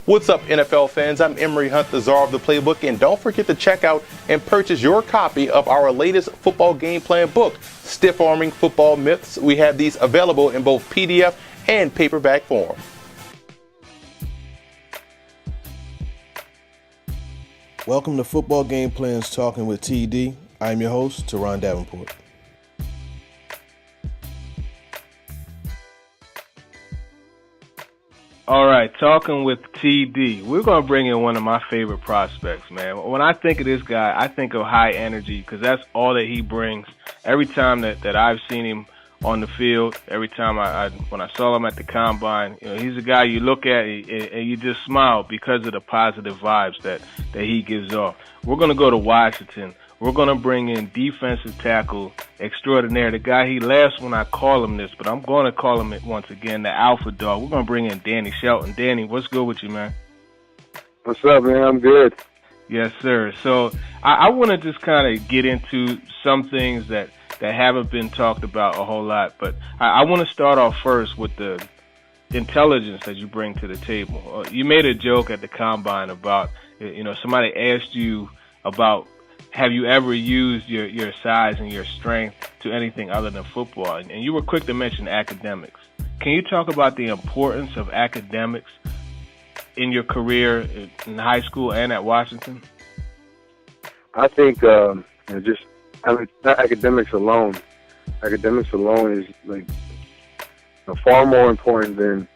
What's up, NFL fans? I'm Emery Hunt, the czar of the playbook, and don't forget to check out and purchase your copy of our latest football game plan book, Stiff Arming Football Myths. We have these available in both PDF and paperback form. Welcome to Football Game Plans Talking with TD. I'm your host, Teron Davenport. All right, talking with TD. We're going to bring in one of my favorite prospects, man. When I think of this guy, I think of high energy because that's all that he brings. Every time that I've seen him on the field, every time when I saw him at the Combine, he's a guy you look at and you just smile because of the positive vibes that he gives off. We're going to go to Washington. We're going to bring in defensive tackle extraordinaire, the guy he laughs when I call him this, but I'm going to call him it once again, the alpha dog. We're going to bring in Danny Shelton. Danny, what's good with you, man? What's up, man? I'm good. Yes, sir. So I want to just kind of get into some things that haven't been talked about a whole lot, but I want to start off first with the intelligence that you bring to the table. You made a joke at the Combine about, somebody asked you about, have you ever used your size and your strength to anything other than football? And you were quick to mention academics. Can you talk about the importance of academics in your career in high school and at Washington? I think not academics alone. Academics alone is like far more important than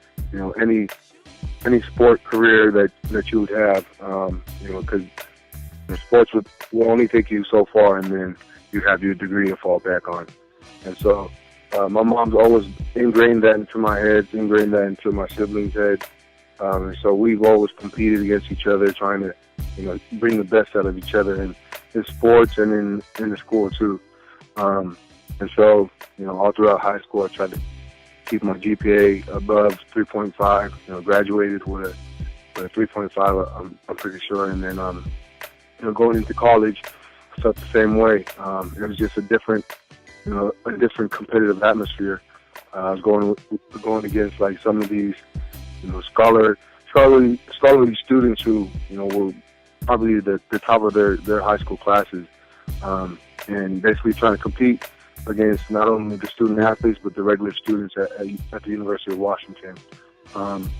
any sport career that you would have. Because sports will only take you so far, and then you have your degree to fall back on. And so my mom's always ingrained that into my head, ingrained that into my siblings' head. And so we've always competed against each other, trying to bring the best out of each other in sports and in the school too. And so all throughout high school, I tried to keep my GPA above 3.5. Graduated with a 3.5, I'm pretty sure, and then going into college, I felt the same way. It was just a different competitive atmosphere. I was going against like some of these, scholarly students who, were probably the top of their high school classes, and basically trying to compete against not only the student athletes but the regular students at the University of Washington. And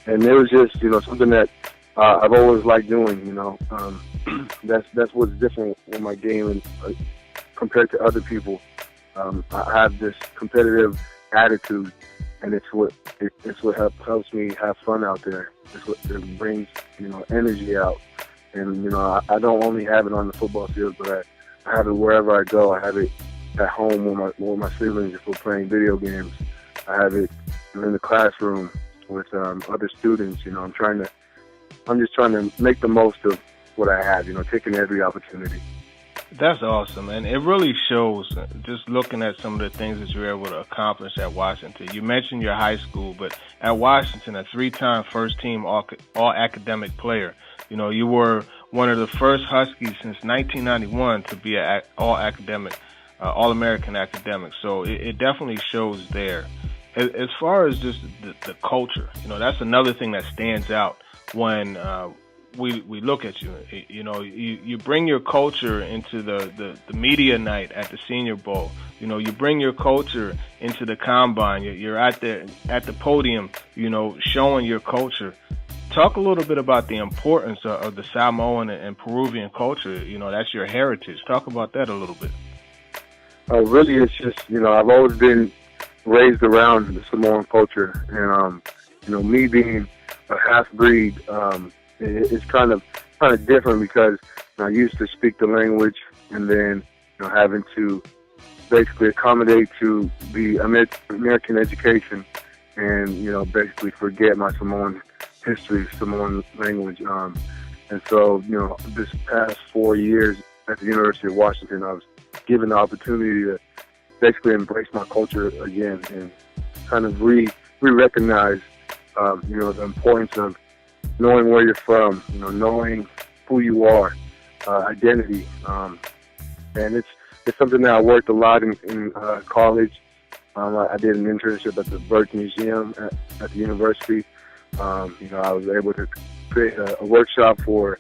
it was just, something that I've always liked doing. That's what's different with my game and compared to other people. I have this competitive attitude, and it's what helps me have fun out there. It's what it brings energy out, and I don't only have it on the football field, but I have it wherever I go. I have it at home with my siblings if we're playing video games. I have it in the classroom with other students. I'm just trying to make the most of what I have, taking every opportunity. That's awesome, and it really shows just looking at some of the things that you're able to accomplish at Washington. You mentioned your high school, but at Washington, a 3-time first-team all-academic player. You were one of the first Huskies since 1991 to be an all-academic, all-American academic, so it definitely shows there. As far as just the culture, that's another thing that stands out when we look at you. You bring your culture into the media night at the Senior Bowl. You bring your culture into the Combine. You're at the podium, showing your culture. Talk a little bit about the importance of the Samoan and Peruvian culture. That's your heritage. Talk about that a little bit. Really, it's just, I've always been raised around the Samoan culture, and me being a half-breed, it's kind of different because I used to speak the language, and then having to basically accommodate to the American education, and basically forget my Samoan history, Samoan language. And so this past 4 years at the University of Washington, I was given the opportunity to basically embrace my culture again and kind of re-recognize the importance of knowing where you're from, knowing who you are, identity. And it's something that I worked a lot in college. I did an internship at the Bird Museum at the university. I was able to create a workshop for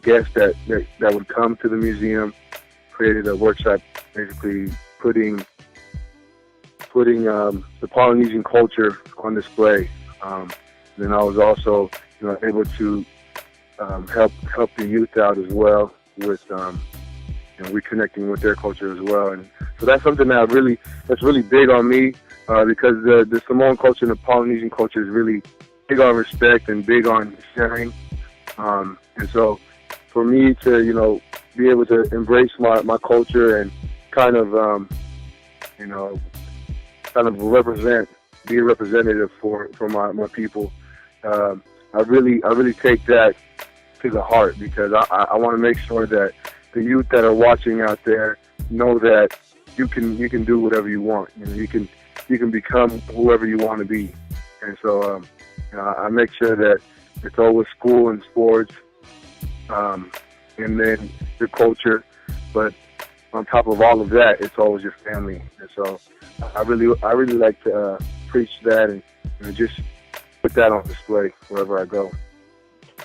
guests that would come to the museum. Created a workshop basically putting the Polynesian culture on display. Then I was also able to help the youth out as well with reconnecting with their culture as well. And so that's something that's really big on me because the Samoan culture and the Polynesian culture is really big on respect and big on sharing. And so for me to be able to embrace my culture and kind of be a representative for my people. I really take that to the heart because I want to make sure that the youth that are watching out there know that you can do whatever you want. You can become whoever you want to be. And so I make sure that it's always school and sports, and then your culture, but on top of all of that, it's always your family. And so I really like to preach that and just put that on display wherever I go.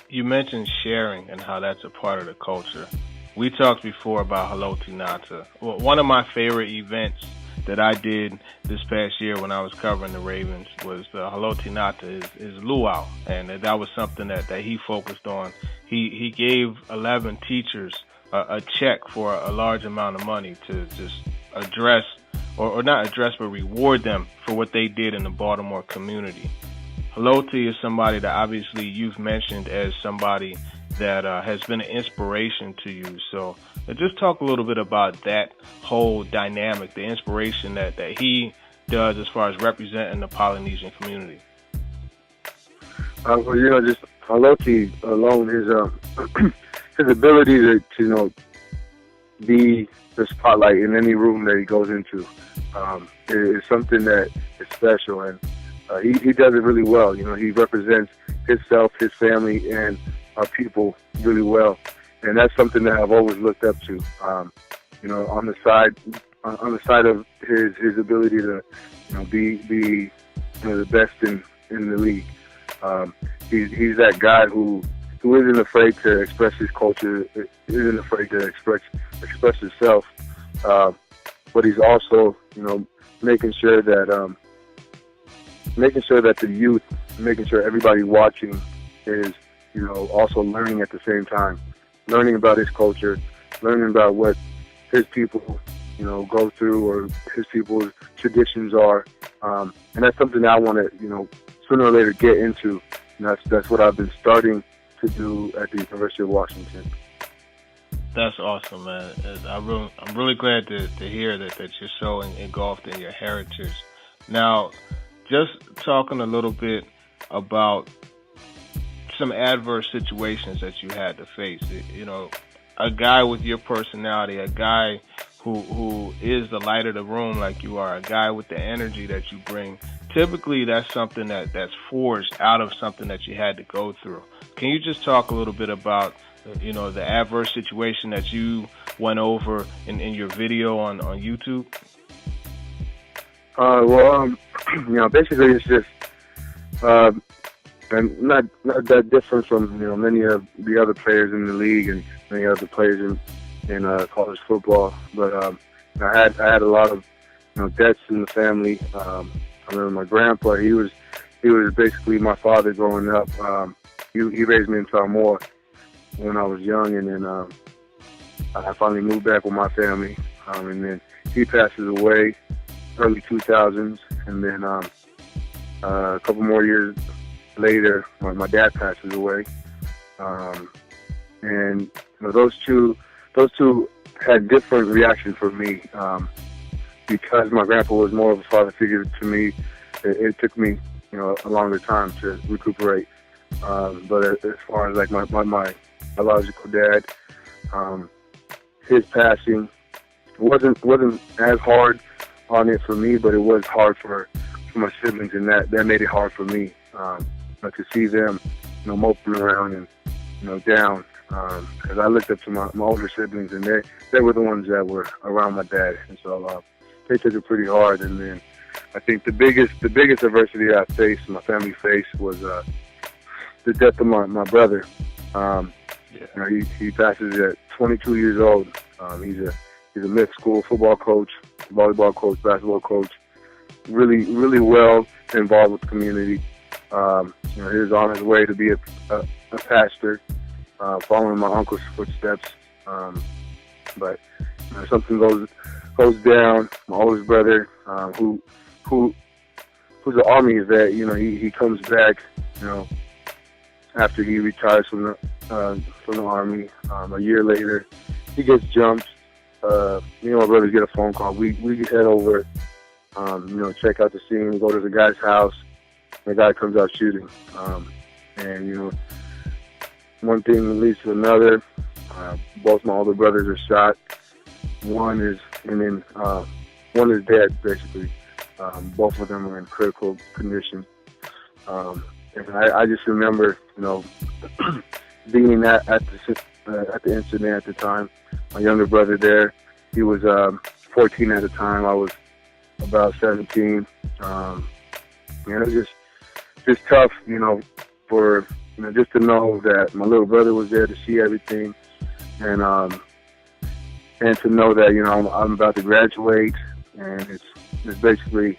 You mentioned sharing and how that's a part of the culture. We talked before about Haloti Ngata. Well, one of my favorite events that I did this past year when I was covering the Ravens was Haloti Ngata is luau, and that was something that he focused on. He gave 11 teachers a check for a large amount of money to just address, or not address, but reward them for what they did in the Baltimore community. Haloti is somebody that obviously you've mentioned as somebody that has been an inspiration to you. So just talk a little bit about that whole dynamic, the inspiration that he does as far as representing the Polynesian community. Well, just Haloti alone, his ability to be the spotlight in any room that he goes into is something that is special, and he does it really well. He represents himself, his family, and our people really well, and that's something that I've always looked up to. On the side of his ability to be the best in the league. He's that guy who isn't afraid to express his culture, isn't afraid to express himself, but he's also making sure that the youth, making sure everybody watching is also learning at the same time, learning about his culture, learning about what his people go through, or his people's traditions are, and that's something that I want to sooner or later get into. And that's what I've been starting to do at the University of Washington. That's awesome, man. I'm really glad to hear that you're so engulfed in your heritage. Now, just talking a little bit about some adverse situations that you had to face. A guy with your personality, a guy who is the light of the room like you are, a guy with the energy that you bring. Typically, that's something that's forged out of something that you had to go through. Can you just talk a little bit about, the adverse situation that you went over in your video on YouTube? Basically it's just, and not that different from, many of the other players in the league and many other players in college football. But, I had a lot of, debts in the family. I remember my grandpa, he was basically my father growing up. He raised me in Samoa when I was young, and then I finally moved back with my family, and then he passes away early 2000s, and then a couple more years later, my dad passes away, and those two had different reactions for me. Because my grandpa was more of a father figure to me, it took me, a longer time to recuperate. But as far as like my biological dad, his passing wasn't as hard on it for me, but it was hard for my siblings, and that made it hard for me to see them, moping around and down. Because I looked up to my older siblings, and they were the ones that were around my dad, and so they took it pretty hard. And then I think the biggest adversity I faced, my family faced, was the death of my brother. He passes at 22 years old. He's a mixed school football coach, volleyball coach, basketball coach. Really, really well involved with the community. He was on his way to be a pastor, following my uncle's footsteps. But something goes down. My oldest brother, who's an Army vet, he comes back, after he retires from the Army. A year later, he gets jumped. My brothers get a phone call. We head over, check out the scene, go to the guy's house. The guy comes out shooting. And one thing leads to another. Both my older brothers are shot. One is dead, basically. Both of them are in critical condition. And I just remember, being at the incident at the time. My younger brother there, he was 14 at the time. I was about 17. It was just tough, for just to know that my little brother was there to see everything, and to know that I'm about to graduate, and it's basically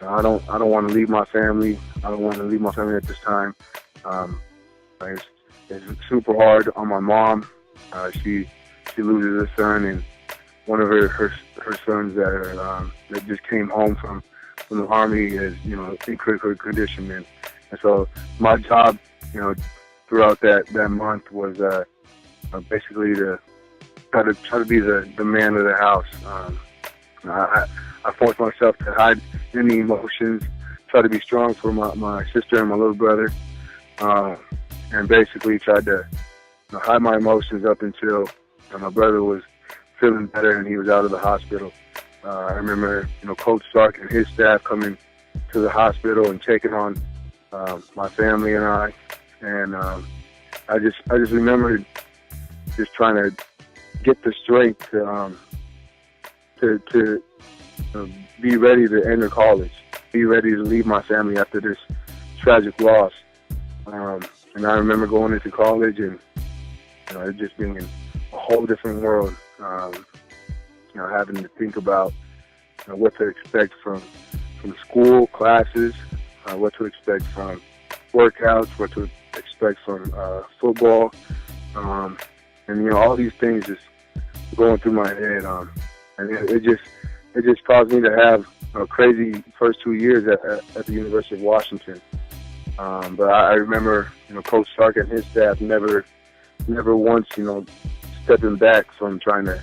I don't want to leave my family. I don't want to leave my family at this time. It's super hard on my mom. She loses a son, and one of her sons that just came home from the Army is in critical condition, and so my job throughout that month was basically to try to be the man of the house. I forced myself to hide any emotions, try to be strong for my sister and my little brother, and basically tried to hide my emotions up until my brother was feeling better and he was out of the hospital. I remember, Coach Stark and his staff coming to the hospital and taking on my family and I, and I just remember just trying to get the strength to be ready to enter college, be ready to leave my family after this tragic loss. And I remember going into college and it just being a whole different world. Having to think about what to expect from school classes, what to expect from workouts, what to expect from football, and all these things just going through my head. And it just caused me to have a crazy first 2 years at the University of Washington. But I remember, Coach Stark and his staff never once, stepping back from trying to,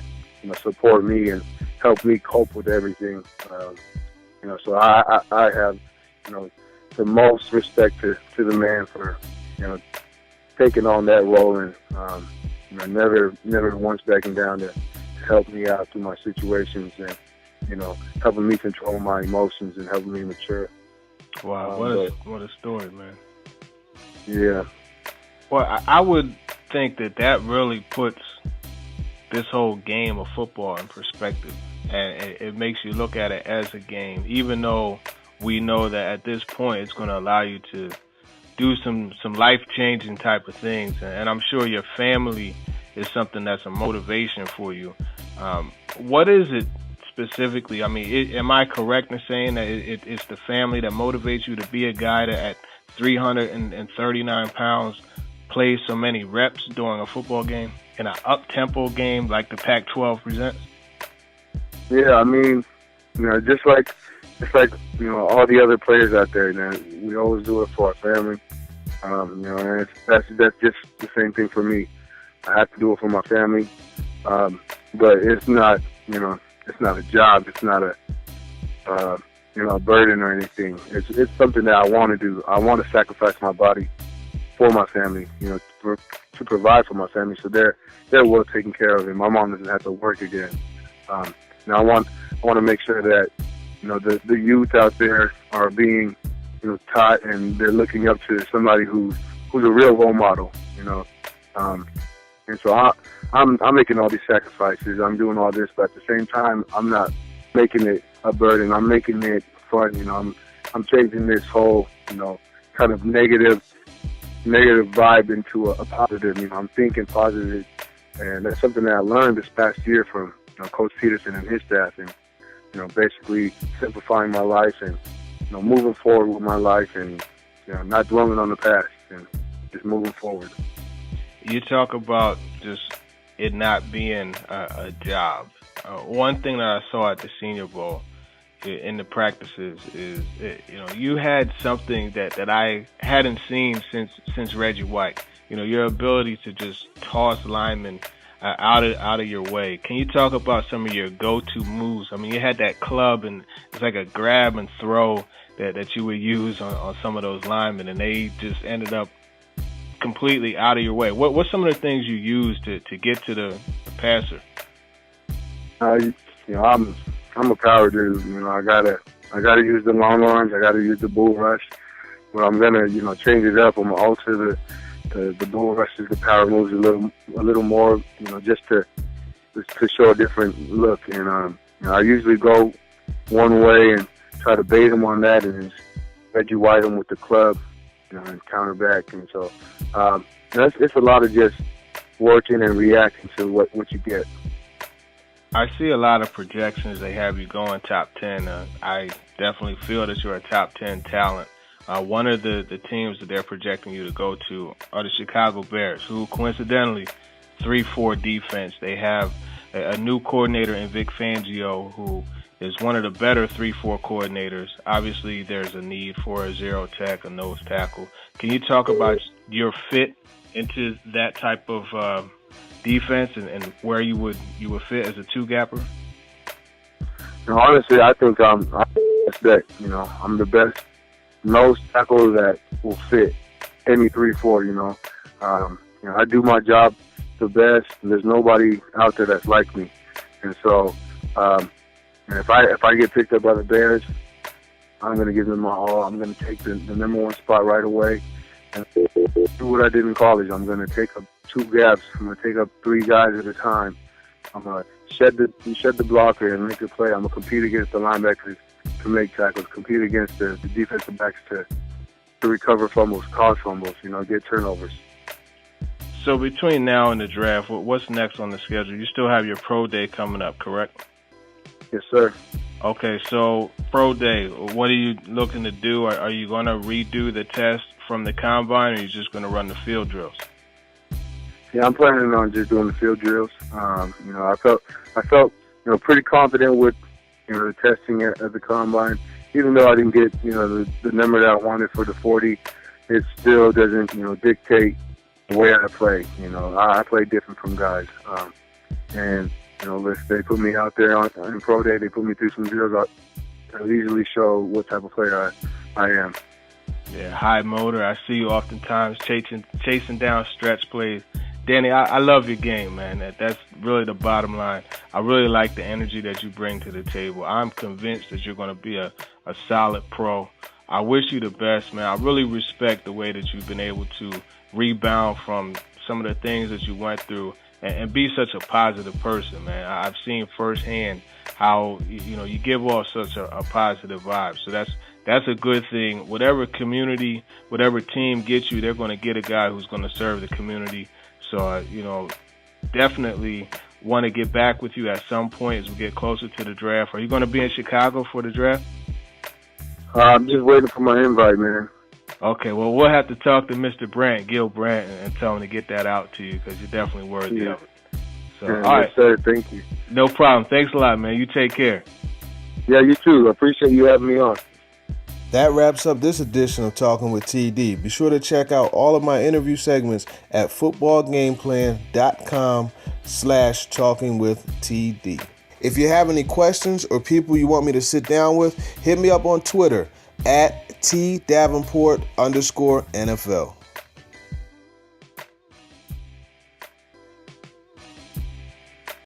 support me and help me cope with everything. So I have, the most respect to the man for, taking on that role and, never once backing down to help me out through my situations and, helping me control my emotions and helping me mature. Wow, what a story, man. Yeah. Well, I would think that really puts this whole game of football in perspective, and it makes you look at it as a game, even though we know that at this point it's going to allow you to do some life-changing type of things, and I'm sure your family is something that's a motivation for you. What is it specifically? I mean, am I correct in saying that it's the family that motivates you to be a guy that at 339 pounds plays so many reps during a football game, in an up-tempo game like the Pac-12 presents? Yeah, I mean, just like all the other players out there, man, we always do it for our family. And that's just the same thing for me. I have to do it for my family, but it's not, it's not a job. It's not a burden or anything. It's something that I want to do. I want to sacrifice my body for my family, to provide for my family, so they're well taken care of, and my mom doesn't have to work again. Now I want to make sure that the youth out there are being taught, and they're looking up to somebody who's a real role model. And so I'm making all these sacrifices. I'm doing all this, but at the same time, I'm not making it a burden. I'm making it fun. I'm changing this whole kind of negative negative vibe into a positive. I'm thinking positive, and that's something that I learned this past year from Coach Peterson and his staff, and basically simplifying my life and moving forward with my life, and not dwelling on the past and just moving forward. You talk about just it not being a job. One thing that I saw at the Senior Bowl in the practices is, you had something that I hadn't seen since Reggie White. Your ability to just toss linemen out of your way. Can you talk about some of your go-to moves? I mean, you had that club, and it's like a grab and throw that you would use on some of those linemen, and they just ended up completely out of your way. What's some of the things you use to get to the passer? I'm a power dude. I gotta use the long arms. I gotta use the bull rush. But I'm gonna change it up. I'm gonna alter the bull rushes, the power moves a little more. Just to show a different look. And I usually go one way and try to bait him on that, and just Reggie White him with the club, and counter back. And so it's a lot of just working and reacting to what you get. I see a lot of projections. They have you going top 10. I definitely feel that you're a top 10 talent. One of the teams that they're projecting you to go to are the Chicago Bears, who coincidentally 3-4 defense. They have a new coordinator in Vic Fangio, who is one of the better 3-4 coordinators. Obviously, there's a need for a zero tech, a nose tackle. Can you talk about your fit into that type of defense and where you would fit as a two-gapper? Honestly, I think I'm the best nose tackle that will fit any 3-4. I do my job the best. And there's nobody out there that's like me, and so and if I get picked up by the Bears, I'm going to give them my all. I'm going to take the number one spot right away and do what I did in college. I'm going to take up 2 gaps. I'm going to take up 3 guys at a time. I'm going to shed the blocker and make a play. I'm going to compete against the linebackers to make tackles, compete against the defensive backs to recover fumbles, cause fumbles, get turnovers. So between now and the draft, what's next on the schedule? You still have your pro day coming up, correct? Yes, sir. Okay, so pro day, what are you looking to do? Are you going to redo the test from the combine, or are you just going to run the field drills? Yeah, I'm planning on just doing the field drills. I felt pretty confident with the testing at the combine. Even though I didn't get the number that I wanted for the 40, it still doesn't dictate the way I play. I play different from guys, and if they put me out there in pro day, they put me through some drills, I'll easily show what type of player I am. Yeah, high motor. I see you oftentimes chasing down stretch plays. Danny, I love your game, man. That's really the bottom line. I really like the energy that you bring to the table. I'm convinced that you're going to be a solid pro. I wish you the best, man. I really respect the way that you've been able to rebound from some of the things that you went through and be such a positive person, man. I've seen firsthand how you give off such a positive vibe. So that's a good thing. Whatever community, whatever team gets you, they're going to get a guy who's going to serve the community. So, definitely want to get back with you at some point as we get closer to the draft. Are you going to be in Chicago for the draft? I'm just waiting for my invite, man. Okay, well, we'll have to talk to Mr. Brandt, Gil Brandt, and tell him to get that out to you because you're definitely worthy of it. So, all right. Yes, sir. Thank you. No problem. Thanks a lot, man. You take care. Yeah, you too. I appreciate you having me on. That wraps up this edition of Talking with TD. Be sure to check out all of my interview segments at footballgameplan.com/talkingwithtd. If you have any questions or people you want me to sit down with, hit me up on Twitter at @TDavenport_NFL.